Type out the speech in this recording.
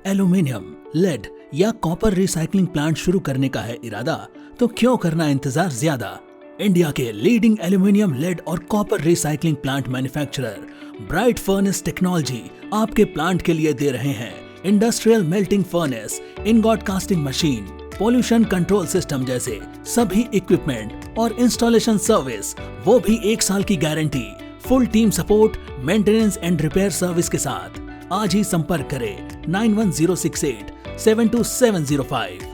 Aluminium, lead या copper recycling plant शुरू करने का है इरादा, तो क्यों करना इंतजार ज्यादा। इंडिया के लीडिंग एल्यूमीनियम, लेड और copper recycling plant manufacturer bright furnace technology आपके प्लांट के लिए दे रहे हैं industrial melting furnace, ingot casting machine, pollution control system जैसे सभी इक्विपमेंट और इंस्टॉलेशन सर्विस, वो भी 1 साल की guarantee, full team support, maintenance and repair service के साथ। आज ही संपर्क करें 91068 72705।